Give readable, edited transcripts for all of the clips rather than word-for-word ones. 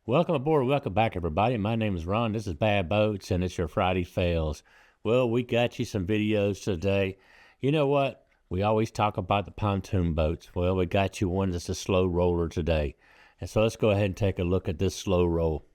Welcome aboard. Welcome back, everybody. My name is Ron. This is Bad Boats, and it's your Friday Fails. Well, we got you some videos today. You know what? We always talk about the pontoon boats. Well, we got you one that's a slow roller today. And so let's go ahead and take a look at this slow roll.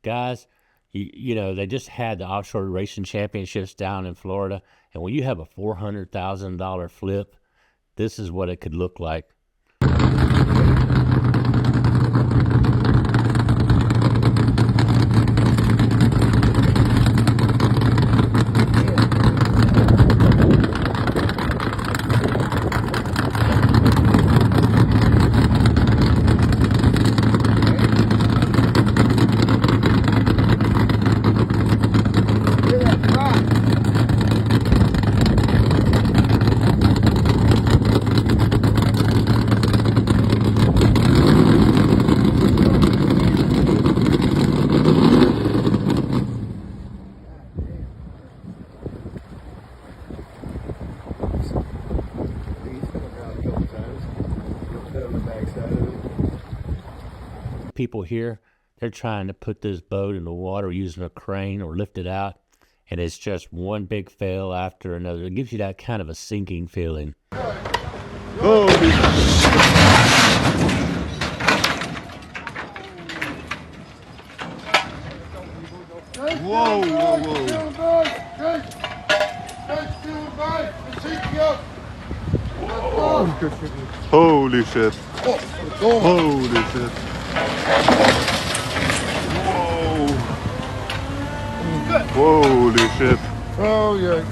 Guys, you know, they just had the offshore racing championships down in Florida, and when you have a $400,000 flip, this is what it could look like. people here, they're trying to put this boat in the water using a crane or lift it out, and it's just one big fail after another. It gives you that kind of a sinking feeling. Oh, whoa, whoa, whoa. Holy shit. Holy shit. Whoa. Holy shit. Oh yeah.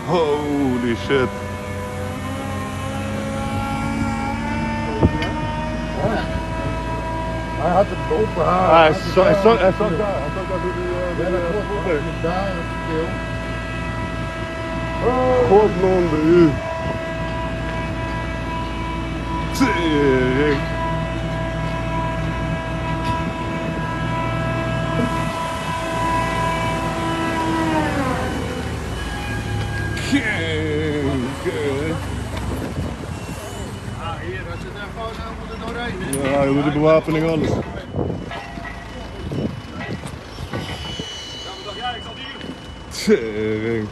Holy shit. Hij had het open haar. Hij zat daar. Hij zat daar door de voetbal. Daar op de keel. God non de u. Tering. Hier, als je daar gewoon moet er doorheen. Ja, je moet de bewapening alles. Tering.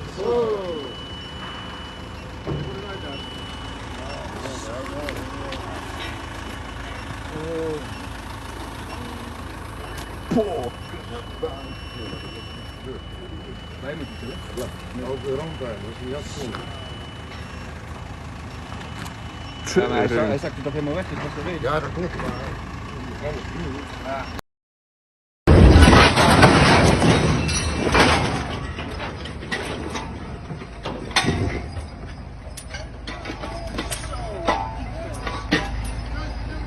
Wij moeten terug. Ja, over de rand bij, dat is niet afgekomen. Ja, maar hij zakte toch helemaal weg, dus was er weer. Ja, dat klopt, maar... Ja.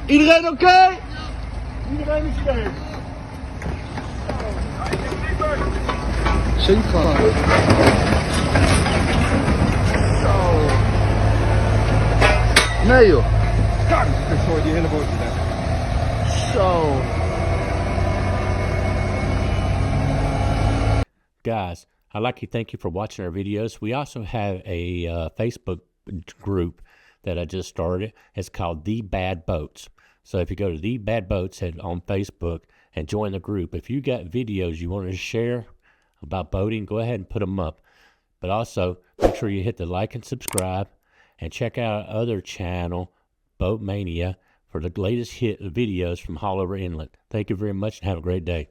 Iedereen oké? Iedereen is er. Zinklaar. Nee joh. Kak! Ik gooi die hele boot weg. Zo. Guys, I'd like to thank you for watching our videos. We also have a Facebook group that I just started. It's called The Bad Boats. So if you go to The Bad Boats on Facebook and join the group, if you got videos you want to share about boating, go ahead and put them up. But also, make sure you hit the like and subscribe, and check out our other channel, Boat Mania, for the latest hit videos from all over Inlet. Thank you very much and have a great day.